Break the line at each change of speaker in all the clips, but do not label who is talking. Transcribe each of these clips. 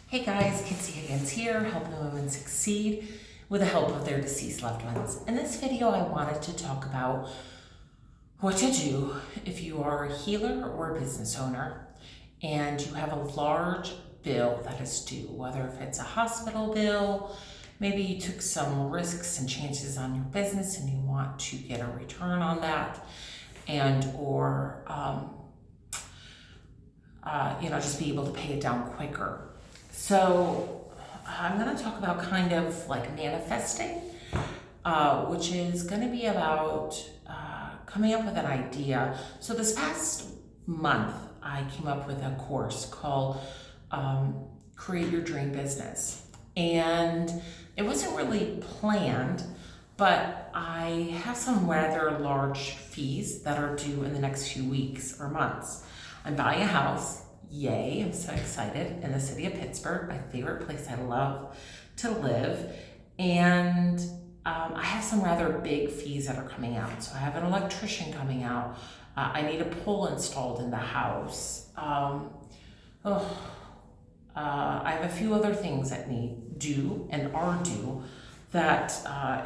Hey guys, Kitsy again here, helping women succeed with the help of their deceased loved ones. In this video, I wanted to talk about what to do if you are a healer or a business owner and you have a large bill that is due, whether if it's a hospital bill, maybe you took some risks and chances on your business and you want to get a return on that, and or just be able to pay it down quicker. So I'm going to talk about kind of like manifesting, which is going to be about coming up with an idea. So this past month, I came up with a course called Create Your Dream Business. And it wasn't really planned, but I have some rather large fees that are due in the next few weeks or months. I'm buying a house. Yay, I'm so excited, in the city of Pittsburgh, my favorite place I love to live. And I have some rather big fees that are coming out. So I have an electrician coming out. I need a pole installed in the house. I have a few other things that need due and are due that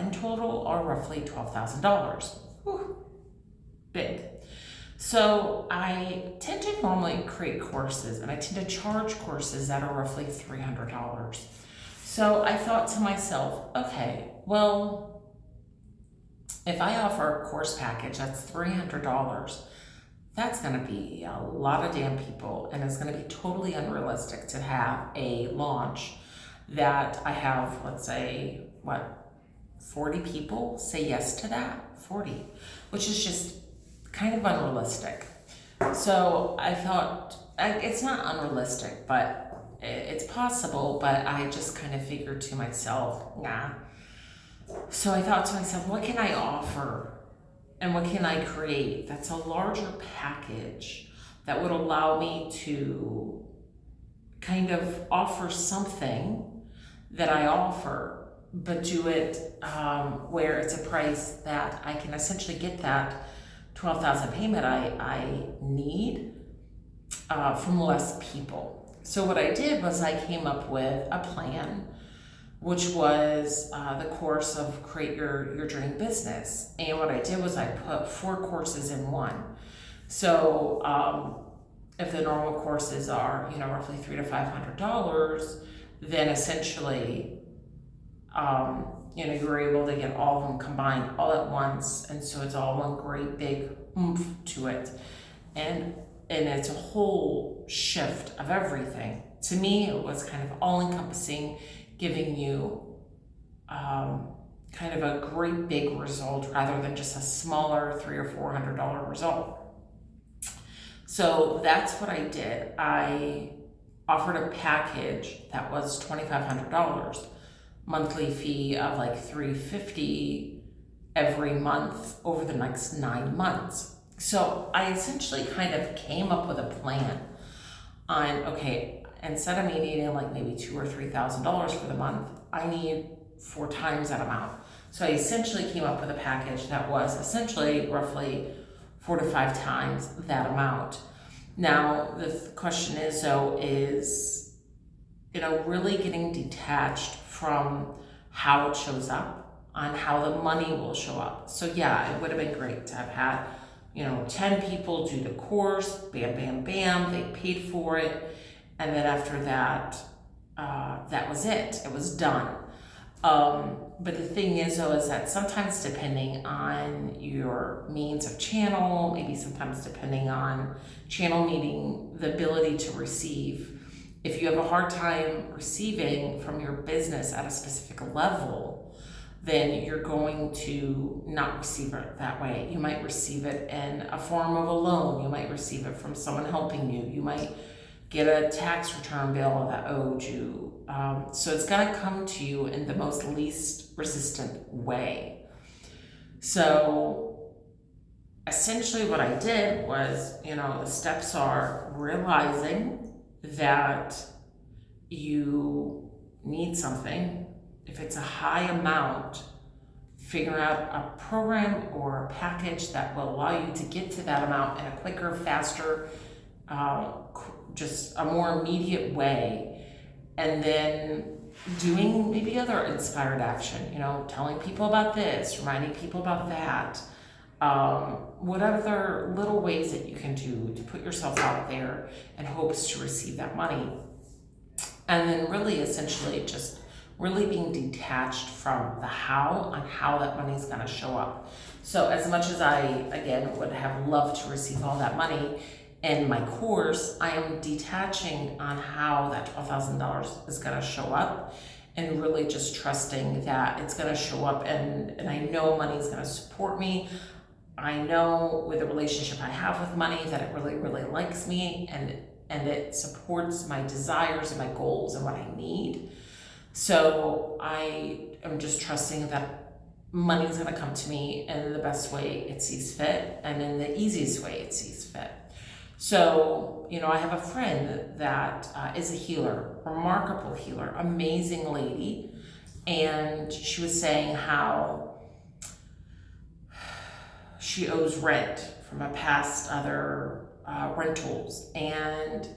in total are roughly $12,000. Big. So I tend to normally create courses, and I tend to charge courses that are roughly $300. So I thought to myself, okay, well, if I offer a course package that's $300, that's going to be a lot of damn people, and it's going to be totally unrealistic to have a launch that I have, let's say, 40 people say yes to that? 40, which is just kind of unrealistic. So I thought, it's not unrealistic, but it's possible, but I just kind of figured to myself, nah. So I thought to myself, what can I offer and what can I create that's a larger package that would allow me to kind of offer something that I offer, but do it where it's a price that I can essentially get that $12,000 payment I need from less people. So what I did was I came up with a plan, which was the course of Create Your Dream Business. And what I did was I put 4 courses in one. So if the normal courses are, roughly $300 to $500, then essentially you were able to get all of them combined all at once, and so it's all one great big oomph to it, and it's a whole shift of everything. To me, it was kind of all-encompassing, giving you kind of a great big result rather than just a smaller $300 or $400 result. So that's what I did. I offered a package that was $2,500. Monthly fee of like $350 every month over the next 9 months. So I essentially kind of came up with a plan on, okay, instead of me needing like maybe $2,000 or $3,000 for the month, I need 4 times that amount. So I essentially came up with a package that was essentially roughly 4 to 5 times that amount. Now the question is really getting detached from how it shows up on how the money will show up. So yeah, it would have been great to have had 10 people do the course, bam, bam, bam, they paid for it, and then after that, that was it. It was done. But the thing is that sometimes depending on your means of channel, maybe sometimes depending on channel meaning the ability to receive, if you have a hard time receiving from your business at a specific level, then you're going to not receive it that way. You might receive it in a form of a loan. You might receive it from someone helping you. You might get a tax return bill that owed you. So it's got to come to you in the most least resistant way. So essentially what I did was, the steps are realizing that you need something. If it's a high amount, figure out a program or a package that will allow you to get to that amount in a quicker, faster, just a more immediate way. and then doing maybe other inspired action, telling people about this, reminding people about that. What other little ways that you can do to put yourself out there in hopes to receive that money. And then really essentially just really being detached from the how on how that money is going to show up. So as much as I, again, would have loved to receive all that money in my course, I am detaching on how that $12,000 is going to show up, and really just trusting that it's going to show up, and I know money is going to support me. I know with the relationship I have with money that it really, really likes me, and it supports my desires and my goals and what I need. So I am just trusting that money is going to come to me in the best way it sees fit and in the easiest way it sees fit. So, I have a friend that is a healer, remarkable healer, amazing lady. And she was saying how she owes rent from a past other rentals. And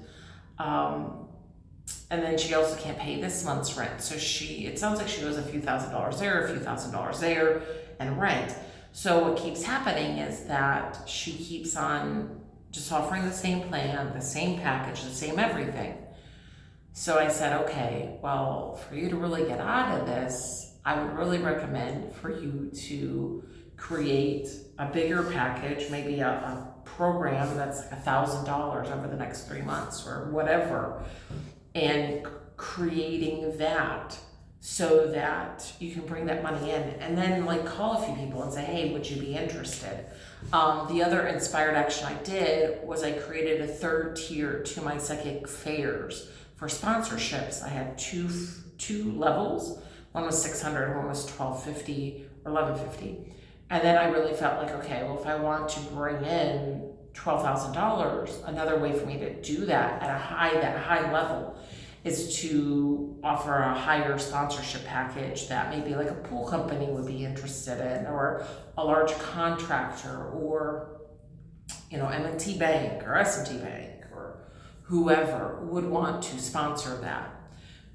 then she also can't pay this month's rent. So it sounds like she owes a few $1,000s there, a few $1,000s there, and rent. So what keeps happening is that she keeps on just offering the same plan, the same package, the same everything. So I said, okay, well, for you to really get out of this, I would really recommend for you to create a bigger package, maybe a program that's like $1,000 over the next 3 months or whatever, and creating that so that you can bring that money in, and then call a few people and say, hey, would you be interested? The other inspired action I did was I created a third tier to my psychic fairs for sponsorships. I had two levels. One was $600, one was $1,250 or $1,150. And then I really felt like, okay, well, if I want to bring in $12,000, another way for me to do that at that high level is to offer a higher sponsorship package that maybe like a pool company would be interested in, or a large contractor, or M&T Bank or S&T Bank or whoever would want to sponsor that.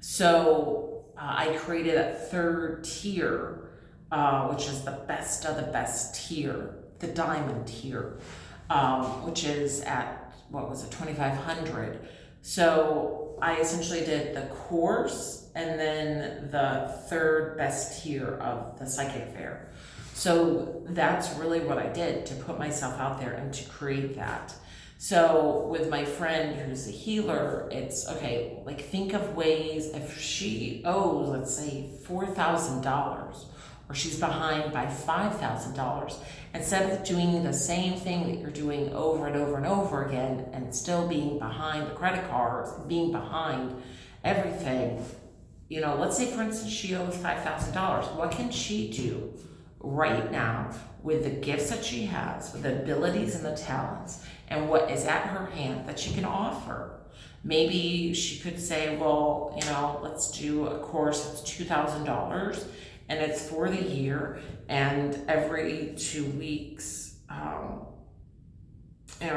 So I created a third tier, which is the best of the best tier, the diamond tier, which is at, $2,500. So I essentially did the course and then the third best tier of the psychic fair. So that's really what I did to put myself out there and to create that. So with my friend who's a healer, it's okay, think of ways if she owes, let's say, $4,000, or she's behind by $5,000, instead of doing the same thing that you're doing over and over and over again and still being behind the credit cards, being behind everything, let's say, for instance, she owes $5,000. What can she do right now with the gifts that she has, with the abilities and the talents, and what is at her hand that she can offer? Maybe she could say, well, let's do a course that's $2,000, and it's for the year, and every 2 weeks,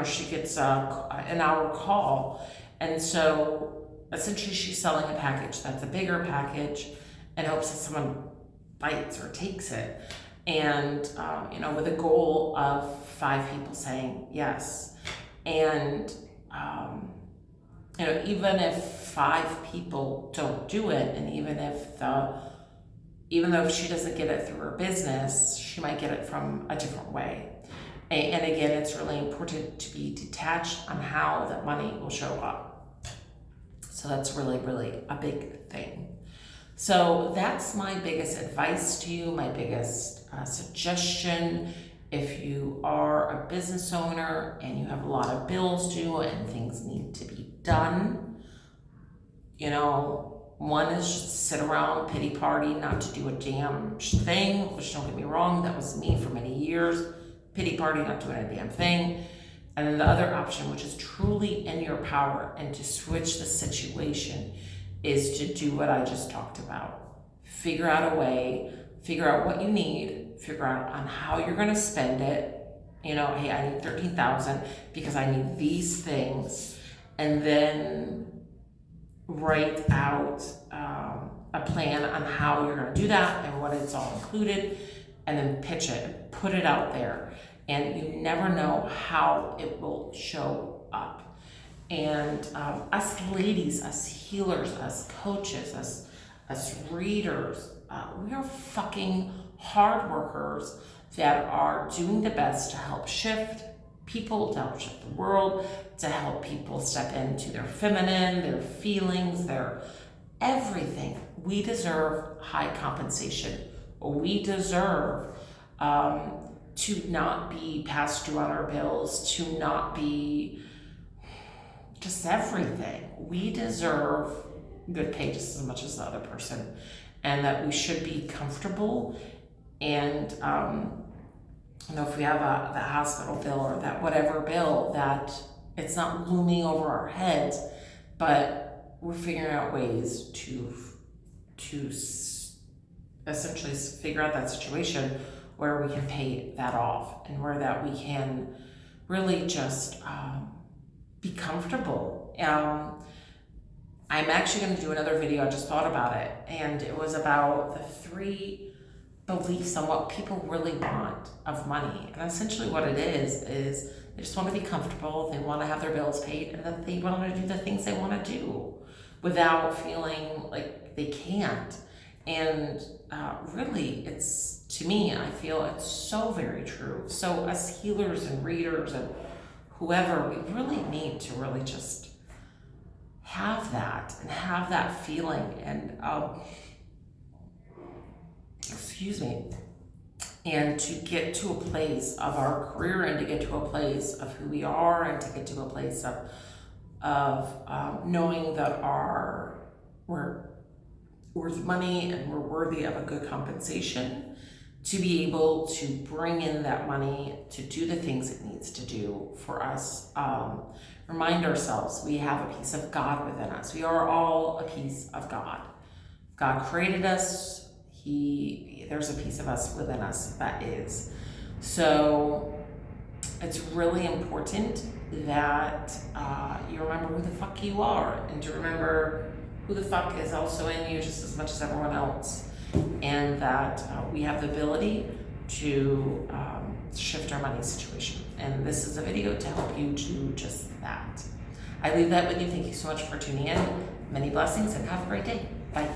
she gets an hour call. And so essentially she's selling a package that's a bigger package and hopes that someone bites or takes it. And, with a goal of 5 people saying yes. And, even if 5 people don't do it, and even though if she doesn't get it through her business, she might get it from a different way. And again, it's really important to be detached on how that money will show up. So that's really, really a big thing. So that's my biggest advice to you, my biggest suggestion. If you are a business owner and you have a lot of bills due and things need to be done, one is just sit around, pity party, not to do a damn thing, which, don't get me wrong, that was me for many years. Pity party, not doing a damn thing. And then the other option, which is truly in your power and to switch the situation, is to do what I just talked about. Figure out a way, figure out what you need, figure out on how you're going to spend it. Hey, I need $13,000 because I need these things. And then write out a plan on how you're going to do that and what it's all included, and then pitch it, put it out there. And you never know how it will show up. And us ladies, us healers, us coaches, us readers, we are fucking hard workers that are doing the best to help shift people, to help shift the world, to help people step into their feminine, their feelings, their everything. We deserve high compensation. We deserve to not be passed through on our bills, to not be just everything. We deserve good pay just as much as the other person, and that we should be comfortable. And if we have the hospital bill or that whatever bill, that it's not looming over our heads, but we're figuring out ways to essentially figure out that situation where we can pay that off, and where that we can really just be comfortable. I'm actually going to do another video. I just thought about it, and it was about the 3 beliefs on what people really want of money. And essentially what it is they just want to be comfortable, they want to have their bills paid, and that they want to do the things they want to do without feeling like they can't. And really, it's, to me, I feel it's so very true. So as healers and readers and whoever, we really need to really just have that feeling, and and to get to a place of our career, and to get to a place of who we are, and to get to a place of knowing that we're worth money and we're worthy of a good compensation, to be able to bring in that money to do the things it needs to do for us. Remind ourselves we have a piece of God within us. We are all a piece of God. God created us. There's a piece of us within us that is. So it's really important that you remember who the fuck you are, and to remember who the fuck is also in you just as much as everyone else, and that we have the ability to shift our money situation. And this is a video to help you do just that. I leave that with you. Thank you so much for tuning in. Many blessings, and have a great day. Bye.